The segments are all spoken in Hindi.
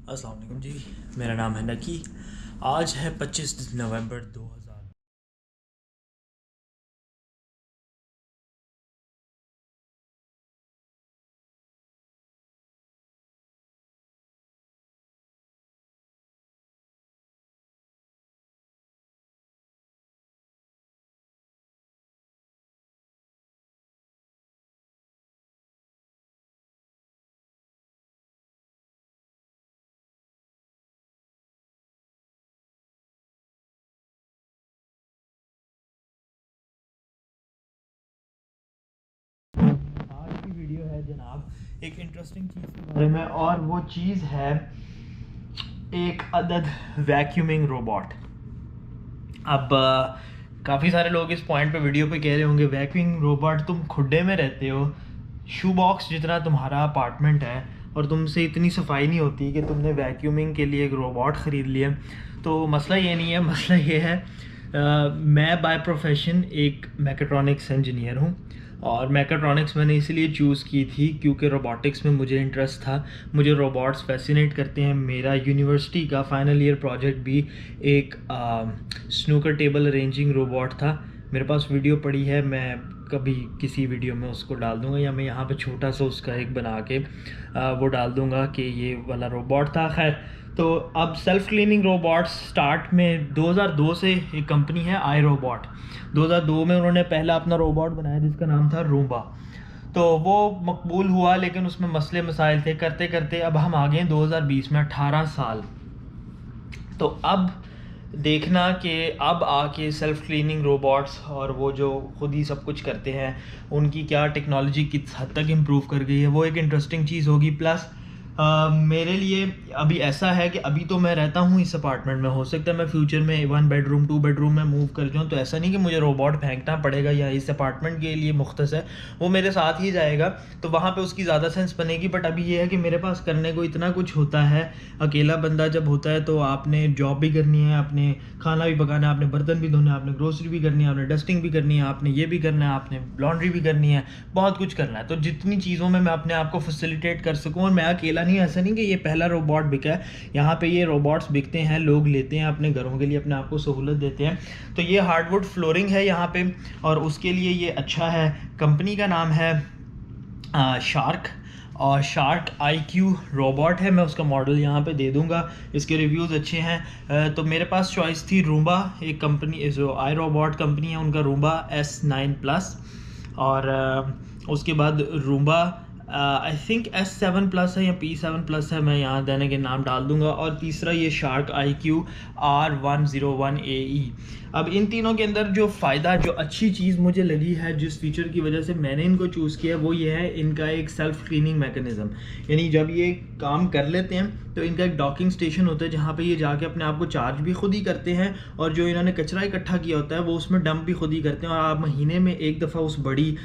अस्सलाम वालेकुम जी। मेरा नाम है नकी। आज है 25 नवंबर 2000। आज की वीडियो है जनाब एक इंटरेस्टिंग चीज़ के बारे में, और वो चीज़ है एक अदद वैक्यूमिंग रोबोट। अब काफ़ी सारे लोग इस पॉइंट पे वीडियो पे कह रहे होंगे वैक्यूमिंग रोबोट, तुम खुड्डे में रहते हो, शू बॉक्स जितना तुम्हारा अपार्टमेंट है और तुमसे इतनी सफाई नहीं होती कि तुमने वैक्यूमिंग के लिए एक रोबोट ख़रीद लिया। तो मसला ये नहीं है, मसला ये है मैं बाय प्रोफेशन एक मैकेट्रॉनिक्स इंजीनियर हूँ, और मैकेट्रॉनिक्स मैंने इसलिए चूज़ की थी क्योंकि रोबोटिक्स में मुझे इंटरेस्ट था। मुझे रोबोट्स फैसिनेट करते हैं। मेरा यूनिवर्सिटी का फाइनल ईयर प्रोजेक्ट भी एक स्नूकर टेबल अरेंजिंग रोबोट था। मेरे पास वीडियो पड़ी है, मैं कभी किसी वीडियो में उसको डाल दूंगा, या मैं यहाँ पे छोटा सा उसका एक बना के वो डाल दूंगा कि ये वाला रोबोट था। खैर, तो अब सेल्फ़ क्लीनिंग रोबोट्स स्टार्ट में 2002 से एक कंपनी है आई रोबोट। 2002 में उन्होंने पहला अपना रोबोट बनाया जिसका नाम था रूम्बा। तो वो मकबूल हुआ, लेकिन उसमें मसले मसाइल थे। करते करते अब हम आ गए 2020 में, 18 साल। तो अब देखना कि अब आके सेल्फ़ क्लीनिंग रोबोट्स और वो जो खुद ही सब कुछ करते हैं, उनकी क्या टेक्नोलॉजी किस हद तक इम्प्रूव कर गई है, वो एक इंटरेस्टिंग चीज़ होगी। प्लस मेरे लिए अभी ऐसा है कि अभी तो मैं रहता हूँ इस अपार्टमेंट में, हो सकता है मैं फ्यूचर में 1 बेडरूम 2 बेडरूम में मूव कर जाऊँ, तो ऐसा नहीं कि मुझे रोबोट फेंकना पड़ेगा या इस अपार्टमेंट के लिए मुख्तस है, वो मेरे साथ ही जाएगा, तो वहाँ पे उसकी ज़्यादा सेंस बनेगी। बट अभी ये है कि मेरे पास करने को इतना कुछ होता है। अकेला बंदा जब होता है तो आपने जॉब भी करनी है, आपने खाना भी पकाना है, आपने बर्तन भी धोने, आपने ग्रोसरी भी करनी है, आपने डस्टिंग भी करनी है, आपने ये भी करना है, आपने लॉन्ड्री भी करनी है, बहुत कुछ करना है। तो जितनी चीज़ों में मैं अपने आप को फैसिलिटेट कर सकूँ, और मैं अकेला नहीं, ऐसा नहीं कि ये पहला रोबोट बिका है, यहाँ पे ये रोबोट्स बिकते हैं, लोग लेते हैं अपने घरों के लिए, अपने आप को सहूलत देते हैं। तो ये हार्डवुड फ्लोरिंग है यहाँ पे, और उसके लिए ये अच्छा है। कंपनी का नाम है शार्क, और शार्क IQ रोबोट है। मैं उसका मॉडल यहाँ पे दे दूँगा, इसके रिव्यूज़ अच्छे हैं। तो मेरे पास चॉइस थी रूम्बा, एक कंपनी जो आई रोबोट कंपनी है उनका रूम्बा S9 प्लस, और उसके बाद Roomba I think S7 plus है या P7 प्लस है, मैं यहाँ देने के नाम डाल दूँगा। और तीसरा ये शार्क IQ R101AE। अब इन तीनों के अंदर जो फ़ायदा, जो अच्छी चीज़ मुझे लगी है, जिस फीचर की वजह से मैंने इनको चूज़ किया, वो ये है इनका एक सेल्फ़ क्लीनिंग मैकेनिज़्म। यानी जब ये काम कर लेते हैं तो इनका एक डॉकिंग स्टेशन होता है जहाँ पे ये जाके अपने आप को चार्ज भी खुद ही करते हैं, और जो इन्होंने कचरा इकट्ठा किया होता है वो उसमें डंप भी खुद ही करते हैं। और आप महीने में एक दफ़ा उस बड़ी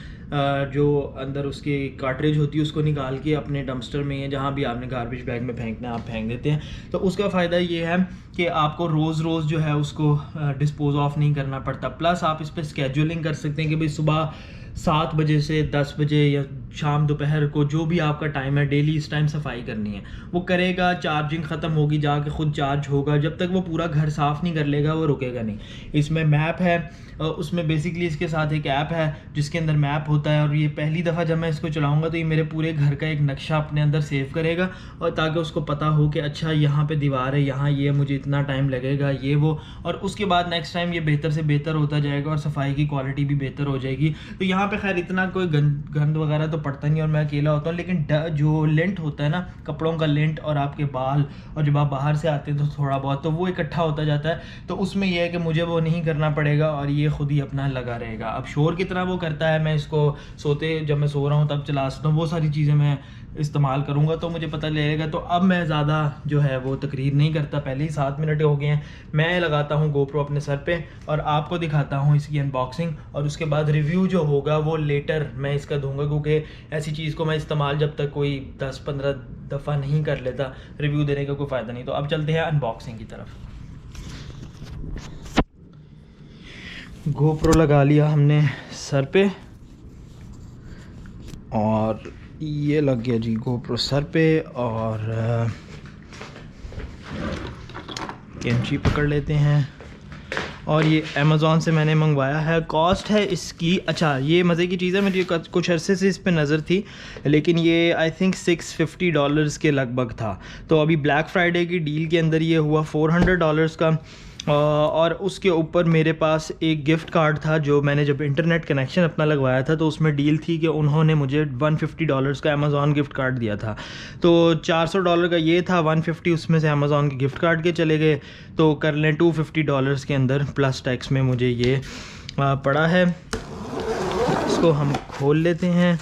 जो अंदर उसकी कार्ट्रिज होती है उसको निकाल के अपने डंपस्टर में, या जहाँ भी आपने गार्बेज बैग में फेंकना है आप फेंक देते हैं। तो उसका फ़ायदा ये है कि आपको रोज़ रोज़ जो है उसको डिस्पोज ऑफ नहीं करना पड़ता। प्लस आप इस पर स्केड्यूलिंग कर सकते हैं कि भाई सुबह 7 बजे से 10 बजे या शाम दोपहर को, जो भी आपका टाइम है, डेली इस टाइम सफाई करनी है, वो करेगा। चार्जिंग ख़त्म होगी, जाके खुद चार्ज होगा। जब तक वो पूरा घर साफ़ नहीं कर लेगा वो रुकेगा नहीं। इसमें मैप है, उसमें बेसिकली इसके साथ एक ऐप है जिसके अंदर मैप होता है, और ये पहली दफ़ा जब मैं इसको चलाऊँगा तो ये मेरे पूरे घर का एक नक्शा अपने अंदर सेव करेगा, और ताकि उसको पता हो कि अच्छा यहाँ पे दीवार है, यहाँ ये मुझे इतना टाइम लगेगा, ये वो। और उसके बाद नेक्स्ट टाइम ये बेहतर से बेहतर होता जाएगा और सफाई की क्वालिटी भी बेहतर हो जाएगी। तो यहाँ पे खैर इतना कोई गंद वगैरह तो पड़ता नहीं, और मैं अकेला होता हूँ, लेकिन जो लेंट होता है ना, कपड़ों का लेंट और आपके बाल, और जब आप बाहर से आते हैं तो थोड़ा बहुत तो वो इकट्ठा होता जाता है। तो उसमें यह है कि मुझे वो नहीं करना पड़ेगा, और ये खुद ही अपना लगा रहेगा। अब शोर कितना वो करता है, मैं इसको जब मैं सो रहा हूँ तब चला सकता हूँ, वो सारी चीज़ें मैं इस्तेमाल करूँगा तो मुझे पता लगेगा। तो अब मैं ज़्यादा जो है वो तकरीर नहीं करता, पहले ही 7 मिनट हो गए हैं। मैं लगाता हूँ गोप्रो अपने सर पे और आपको दिखाता हूँ इसकी अनबॉक्सिंग, और उसके बाद रिव्यू जो होगा वो लेटर मैं इसका दूंगा, क्योंकि ऐसी चीज़ को मैं इस्तेमाल जब तक कोई 10-15 दफ़ा नहीं कर लेता, रिव्यू देने का कोई फ़ायदा नहीं। तो अब चलते हैं अनबॉक्सिंग की तरफ। गोप्रो लगा लिया हमने सर पे, और ये लग गया जी गोप्रो सर पे, और कैंची पकड़ लेते हैं। और ये अमेज़ॉन से मैंने मंगवाया है। कॉस्ट है इसकी, अच्छा ये मज़े की चीज़ है, मेरी कुछ अरसे से इस पे नज़र थी, लेकिन ये आई थिंक $650 के लगभग था। तो अभी ब्लैक फ्राइडे की डील के अंदर ये हुआ $400 का। और उसके ऊपर मेरे पास एक गिफ्ट कार्ड था, जो मैंने जब इंटरनेट कनेक्शन अपना लगवाया था तो उसमें डील थी कि उन्होंने मुझे $150 का अमेज़ॉन गिफ्ट कार्ड दिया था। तो $400 का ये था, 150 उसमें से अमेज़ॉन के गिफ्ट कार्ड के चले गए, तो कर लें $250 के अंदर प्लस टैक्स में मुझे ये पड़ा है। इसको हम खोल लेते हैं।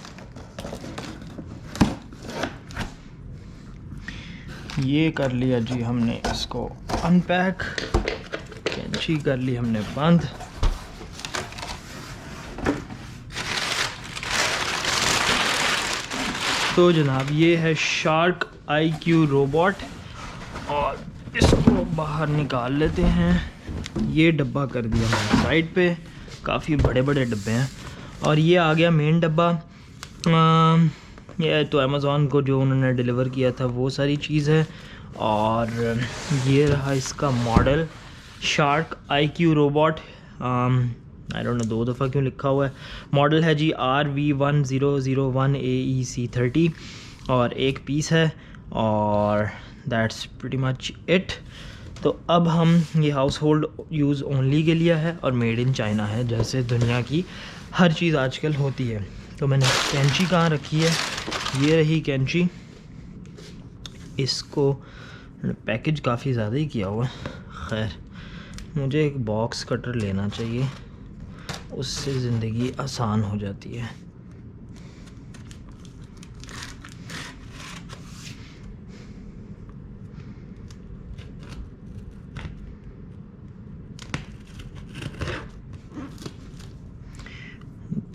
ये कर लिया जी हमने इसको अनपैक, कैंची कर ली हमने बंद। तो जनाब ये है शार्क IQ रोबोट, और इसको बाहर निकाल लेते हैं। ये डब्बा कर दिया मैंने साइड पे, काफ़ी बड़े बड़े डब्बे हैं। और ये आ गया मेन डब्बा। ये तो अमेज़ॉन को जो उन्होंने डिलीवर किया था वो सारी चीज़ है। और ये रहा इसका model, shark IQ robot. I don't know 2 दफ़ा क्यों लिखा हुआ है। मॉडल है जी RV1001AEC30 और एक पीस है, और दैट्स प्रीटी मच इट। तो अब हम ये हाउस होल्ड यूज़ ओनली के लिए है और मेड इन चाइना है, जैसे दुनिया की हर चीज़ आजकल होती है। तो मैंने कैंची कहाँ रखी है, ये रही कैंची। इसको पैकेज काफ़ी ज़्यादा ही किया हुआ है। खैर मुझे एक बॉक्स कटर लेना चाहिए, उससे ज़िंदगी आसान हो जाती है।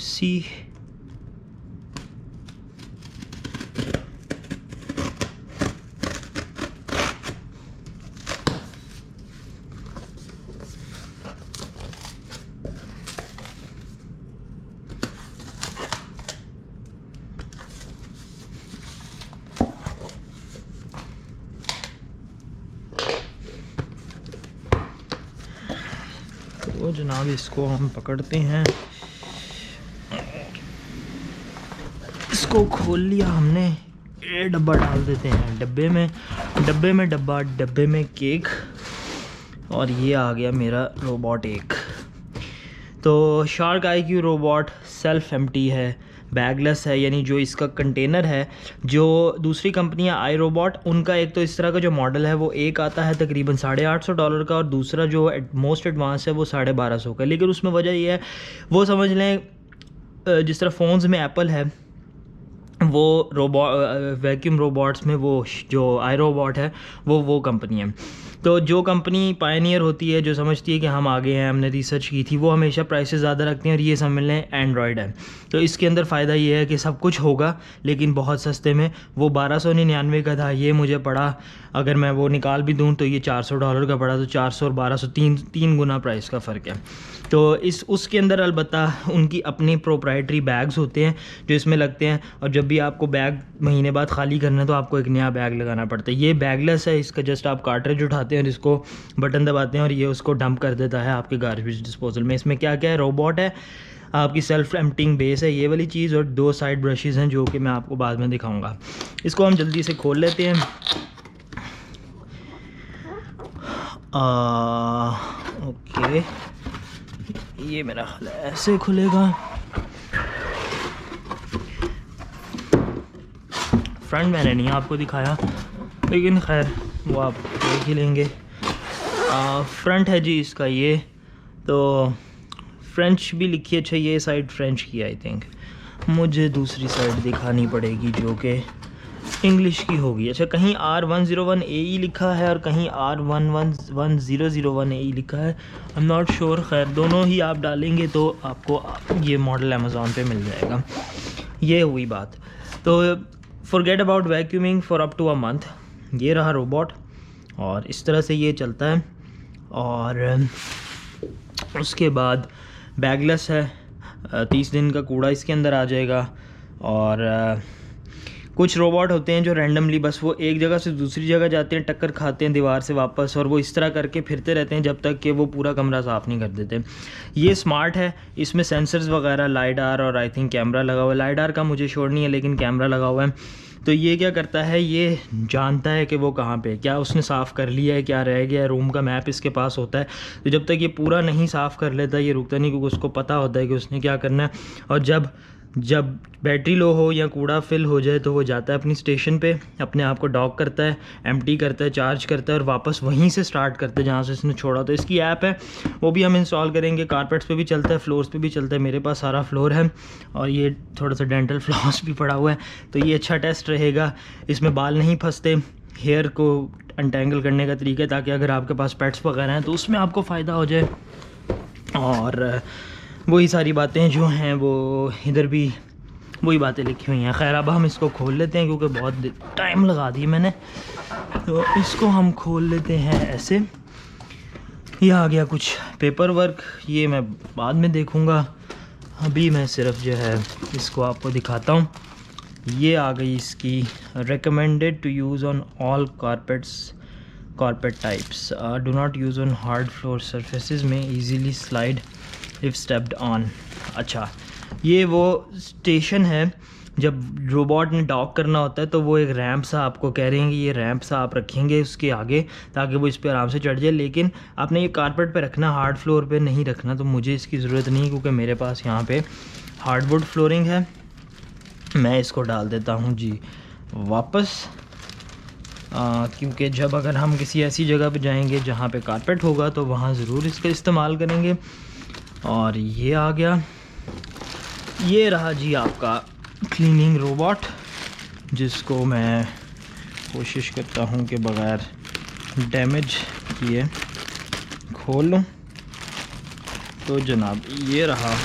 सी तो जनाब इसको हम पकड़ते हैं, इसको खोल लिया हमने। ये डब्बा डाल देते हैं डब्बे में, डब्बे में डब्बा, डब्बे में केक, और ये आ गया मेरा रोबोट एक। तो shark IQ robot self empty है, बैगलेस है, यानी जो इसका कंटेनर है, जो दूसरी कंपनियां आई रोबोट, उनका एक तो इस तरह का जो मॉडल है वो एक आता है तकरीबन $850 का, और दूसरा जो मोस्ट एडवांस है वो $1250 का। लेकिन उसमें वजह ये है, वो समझ लें जिस तरह फ़ोन्स में एप्पल है, वो वैक्यूम रोबोट्स में वो जो आई रोबोट है वो कंपनी है। तो जो कंपनी पायनियर होती है, जो समझती है कि हम आगे हैं, हमने रिसर्च की थी, वो हमेशा प्राइसेस ज़्यादा रखते हैं। और ये समझ लें एंड्रॉयड है, तो इसके अंदर फ़ायदा ये है कि सब कुछ होगा लेकिन बहुत सस्ते में। वो 1299 का था, ये मुझे पड़ा, अगर मैं वो निकाल भी दूँ तो ये $400 का पड़ा। तो 400 और 1200 तीन गुना प्राइस का फ़र्क है। तो उसके अंदर अलबत्ता उनकी अपनी प्रोप्राइटरी बैग्स होते हैं जो इसमें लगते हैं, और जब भी आपको बैग महीने बाद ख़ाली करना है तो आपको एक नया बैग लगाना पड़ता है। ये बैगलेस है, इसका जस्ट आप कार्ट्रिज उठाते हैं और इसको बटन दबाते हैं और ये उसको डंप कर देता है आपके गार्बेज डिस्पोजल में। इसमें क्या क्या है, रोबोट है, आपकी सेल्फ एम्प्टिंग बेस है, ये वाली चीज़, और 2 साइड ब्रशेज़ हैं जो कि मैं आपको बाद में दिखाऊँगा। इसको हम जल्दी से खोल लेते हैं। ओके, ये मेरा ख्याल है ऐसे खुलेगा। फ्रंट मैंने नहीं आपको दिखाया, लेकिन खैर वो आप देख ही लेंगे। फ्रंट है जी इसका ये, तो फ्रेंच भी लिखी है। अच्छा ये साइड फ्रेंच की, आई थिंक मुझे दूसरी साइड दिखानी पड़ेगी जो कि इंग्लिश की होगी। अच्छा, कहीं R101AE लिखा है और कहीं R111001AE लिखा है, आई एम नॉट श्योर। खैर दोनों ही आप डालेंगे तो आपको ये मॉडल अमेज़ॉन पे मिल जाएगा। ये हुई बात। तो forget about vacuuming for up to a month. ये रहा रोबोट, और इस तरह से ये चलता है। और उसके बाद बैगलेस है, 30 दिन का कूड़ा इसके अंदर आ जाएगा। और कुछ रोबोट होते हैं जो रैंडमली बस वो एक जगह से दूसरी जगह जाते हैं, टक्कर खाते हैं दीवार से वापस, और वो इस तरह करके फिरते रहते हैं जब तक कि वो पूरा कमरा साफ़ नहीं कर देते। ये स्मार्ट है, इसमें सेंसर्स वगैरह, लाइडार और आई थिंक कैमरा लगा हुआ है। लाइडार का मुझे श्योर नहीं है लेकिन कैमरा लगा हुआ है। तो ये क्या करता है, ये जानता है कि वो कहाँ पे, क्या उसने साफ़ कर लिया है, क्या रह गया है। रूम का मैप इसके पास होता है, तो जब तक ये पूरा नहीं साफ़ कर लेता ये रुकता नहीं, क्योंकि उसको पता होता है कि उसने क्या करना है। और जब बैटरी लो हो या कूड़ा फिल हो जाए तो वो जाता है अपनी स्टेशन पे, अपने आप को डॉक करता है, एम्प्टी करता है, चार्ज करता है और वापस वहीं से स्टार्ट करता है जहाँ से इसने छोड़ा। तो इसकी ऐप है, वो भी हम इंस्टॉल करेंगे। कारपेट्स पे भी चलता है, फ्लोर्स पे भी चलता है। मेरे पास सारा फ्लोर है और ये थोड़ा सा डेंटल फ्लॉस भी पड़ा हुआ है, तो ये अच्छा टेस्ट रहेगा। इसमें बाल नहीं फंसते, हेयर को अनटेंगल करने का तरीका है, ताकि अगर आपके पास पेट्स वगैरह हैं तो उसमें आपको फ़ायदा हो जाए। और वही सारी बातें जो हैं वो इधर भी वही बातें लिखी हुई हैं। खैर अब हम इसको खोल लेते हैं क्योंकि बहुत टाइम लगा दी मैंने, तो इसको हम खोल लेते हैं ऐसे। ये आ गया कुछ पेपर वर्क, ये मैं बाद में देखूँगा, अभी मैं सिर्फ जो है इसको आपको दिखाता हूँ। ये आ गई इसकी recommended to use on all carpet types, do not use on hard floor surfaces may easily slide if stepped on. अच्छा, ये वो स्टेशन है जब रोबोट ने डॉक करना होता है तो वो एक रैंप सा आपको कह रहे हैं कि ये रैंप सा आप रखेंगे उसके आगे ताकि वो इस पर आराम से चढ़ जाए। लेकिन आपने ये कारपेट पे रखना, हार्ड फ्लोर पे नहीं रखना। तो मुझे इसकी ज़रूरत नहीं क्योंकि मेरे पास यहाँ पे हार्डवुड फ्लोरिंग है। मैं इसको डाल देता हूँ जी वापस, क्योंकि जब अगर हम किसी ऐसी जगह पे जाएंगे जहाँ पे कारपेट होगा तो वहाँ ज़रूर इसका इस्तेमाल करेंगे। और ये आ गया, ये रहा जी आपका क्लीनिंग रोबोट, जिसको मैं कोशिश करता हूँ कि बग़ैर डैमेज किए खोल लूँ। तो जनाब ये रहा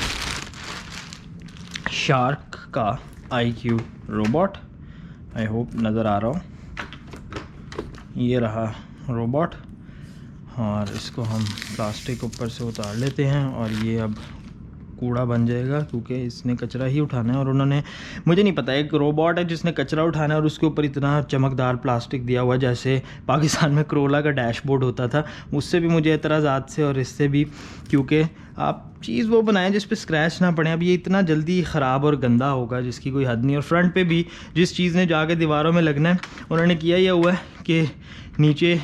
शार्क का IQ रोबोट, आई होप नज़र आ रहा हो। ये रहा रोबोट और इसको हम प्लास्टिक ऊपर से उतार लेते हैं और ये अब कूड़ा बन जाएगा क्योंकि इसने कचरा ही उठाना है। और उन्होंने, मुझे नहीं पता, एक रोबोट है जिसने कचरा उठाना है और उसके ऊपर इतना चमकदार प्लास्टिक दिया हुआ है जैसे पाकिस्तान में करोला का डैशबोर्ड होता था। उससे भी मुझे एतराज़ात से और इससे भी, क्योंकि आप चीज़ वो बनाएं जिस पे स्क्रैच ना पड़े। अब ये इतना जल्दी ख़राब और गंदा होगा जिसकी कोई हद नहीं। और फ्रंट पे भी जिस चीज़ ने जाके दीवारों में लगना है, उन्होंने किया यह हुआ है कि नीचे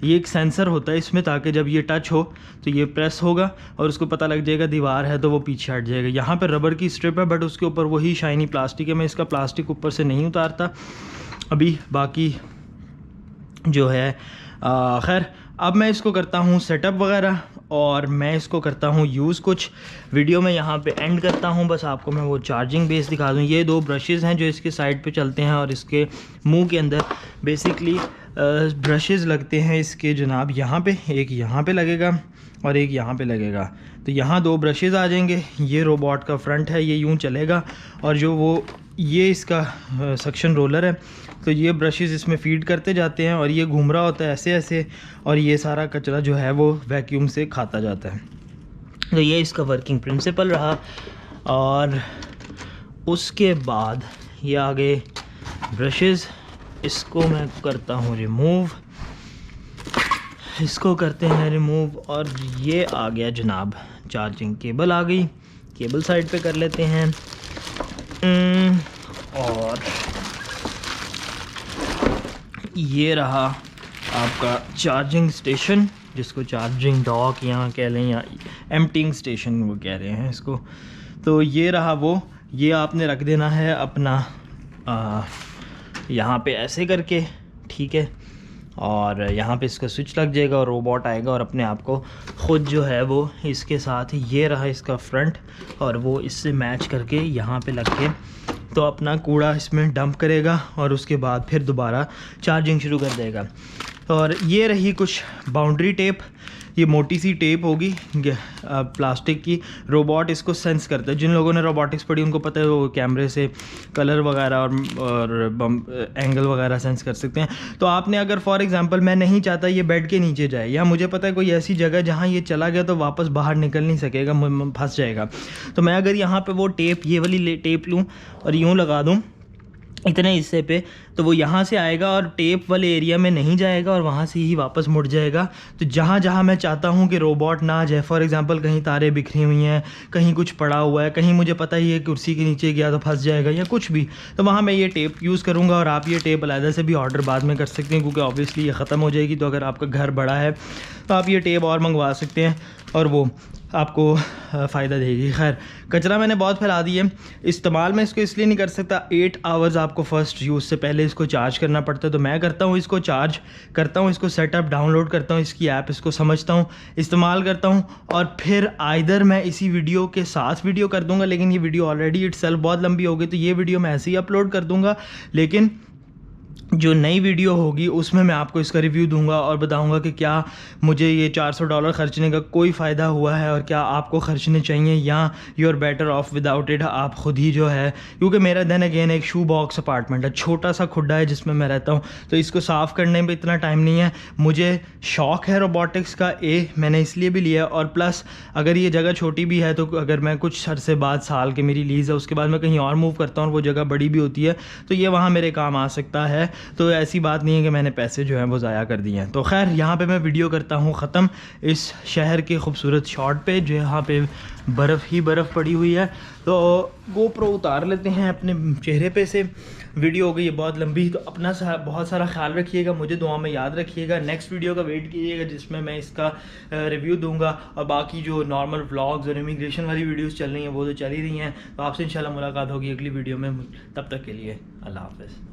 ये एक सेंसर होता है इसमें, ताकि जब ये टच हो तो ये प्रेस होगा और उसको पता लग जाएगा दीवार है तो वो पीछे हट जाएगा। यहाँ पे रबर की स्ट्रिप है बट उसके ऊपर वही शाइनी प्लास्टिक है। मैं इसका प्लास्टिक ऊपर से नहीं उतारता अभी, बाकी जो है खैर अब मैं इसको करता हूँ सेटअप वगैरह और मैं इसको करता हूँ यूज़। कुछ वीडियो में यहाँ पे एंड करता हूँ, बस आपको मैं वो चार्जिंग बेस दिखा दूँ। ये 2 ब्रशेज़ हैं जो इसके साइड पे चलते हैं और इसके मुंह के अंदर बेसिकली ब्रशेज़ लगते हैं इसके जनाब। यहाँ पे एक यहाँ पे लगेगा और एक यहाँ पे लगेगा, तो यहाँ 2 ब्रशेज़ आ जाएंगे। ये रोबोट का फ्रंट है, ये यूँ चलेगा और जो वो ये इसका सक्शन रोलर है, तो ये ब्रशेज़ इसमें फीड करते जाते हैं और ये घूम रहा होता है ऐसे ऐसे और ये सारा कचरा जो है वो वैक्यूम से खाता जाता है। तो ये इसका वर्किंग प्रिंसिपल रहा। और उसके बाद ये आगे ब्रशेज़, इसको मैं करता हूँ रिमूव, इसको करते हैं रिमूव। और ये आ गया जनाब चार्जिंग केबल आ गई, केबल साइड पे कर लेते हैं। और ये रहा आपका चार्जिंग स्टेशन, जिसको चार्जिंग डॉक यहाँ कह लें या एम्प्टिंग स्टेशन वो कह रहे हैं इसको। तो ये रहा वो, ये आपने रख देना है अपना यहाँ पे ऐसे करके, ठीक है। और यहाँ पे इसका स्विच लग जाएगा और रोबोट आएगा और अपने आप को ख़ुद जो है वो इसके साथ, ये रहा इसका फ्रंट और वो इससे मैच करके यहाँ पे लग के तो अपना कूड़ा इसमें डंप करेगा और उसके बाद फिर दोबारा चार्जिंग शुरू कर देगा। और ये रही कुछ बाउंड्री टेप, ये मोटी सी टेप होगी प्लास्टिक की। रोबोट इसको सेंस करता है। जिन लोगों ने रोबोटिक्स पढ़ी उनको पता है वो कैमरे से कलर वगैरह और एंगल वगैरह सेंस कर सकते हैं। तो आपने अगर फॉर एग्जांपल, मैं नहीं चाहता ये बेड के नीचे जाए, या मुझे पता है कोई ऐसी जगह जहाँ ये चला गया तो वापस बाहर निकल नहीं सकेगा, फंस जाएगा, तो मैं अगर यहाँ पर वो टेप, ये वाली टेप लूँ और यूँ लगा दूँ इतने हिस्से पे, तो वो यहाँ से आएगा और टेप वाले एरिया में नहीं जाएगा और वहाँ से ही वापस मुड़ जाएगा। तो जहाँ जहाँ मैं चाहता हूँ कि रोबोट ना जाए, फॉर एग्जांपल कहीं तारें बिखरी हुई हैं, कहीं कुछ पड़ा हुआ है, कहीं मुझे पता ही है कुर्सी के नीचे गया तो फंस जाएगा या कुछ भी, तो वहाँ मैं ये टेप यूज़ करूँगा। और आप ये टेप अलहदा से भी ऑर्डर बाद में कर सकते हैं, क्योंकि ऑब्वियसली ये ख़त्म हो जाएगी। तो अगर आपका घर बड़ा है तो आप ये टेप और मंगवा सकते हैं और वो आपको फ़ायदा देगी। खैर, कचरा मैंने बहुत फैला दिया है। इस्तेमाल मैं इसको इसलिए नहीं कर सकता, 8 आवर्स आपको फ़र्स्ट यूज़ से पहले इसको चार्ज करना पड़ता है। तो मैं करता हूँ, इसको चार्ज करता हूँ, इसको सेटअप डाउनलोड करता हूँ, इसकी ऐप, इसको समझता हूँ, इस्तेमाल करता हूँ, और फिर आइदर मैं इसी वीडियो के साथ वीडियो कर दूँगा, लेकिन ये वीडियो ऑलरेडी इटसेल्फ बहुत लंबी हो गई, तो ये वीडियो मैं ऐसे ही अपलोड कर दूँगा। लेकिन जो नई वीडियो होगी उसमें मैं आपको इसका रिव्यू दूंगा और बताऊंगा कि क्या मुझे ये $400 खर्चने का कोई फ़ायदा हुआ है और क्या आपको खर्चने चाहिए, या you are better off without it, आप ख़ुद ही जो है। क्योंकि मेरा देन अगेन एक शू बॉक्स अपार्टमेंट है, छोटा सा खुड्डा है जिसमें मैं रहता हूँ, तो इसको साफ़ करने में इतना टाइम नहीं है। मुझे शौक़ है रोबोटिक्स का, मैंने इसलिए भी लिया, और प्लस अगर ये जगह छोटी भी है तो अगर मैं कुछ अरसे बाद, साल के मेरी लीज़ है, उसके बाद मैं कहीं और मूव करता हूँ और वो जगह बड़ी भी होती है, तो ये वहाँ मेरे काम आ सकता है। तो ऐसी बात नहीं है कि मैंने पैसे जो हैं वो ज़ाया कर दिए हैं। तो खैर, यहाँ पे मैं वीडियो करता हूँ ख़त्म इस शहर के खूबसूरत शॉट पे, जो यहाँ पे बर्फ़ ही बर्फ़ पड़ी हुई है। तो GoPro उतार लेते हैं अपने चेहरे पे से। वीडियो हो गई है बहुत लंबी, तो अपना बहुत सारा ख्याल रखिएगा, मुझे दुआ में याद रखिएगा। नेक्स्ट वीडियो का वेट कीजिएगा जिसमें मैं इसका रिव्यू दूंगा, और बाकी जो नॉर्मल व्लॉग्स और इमिग्रेशन वाली वीडियोस चल रही हैं वो तो चल ही रही हैं। तो आपसे इंशाल्लाह मुलाकात होगी अगली वीडियो में। तब तक के लिए अल्लाह हाफ़िज़।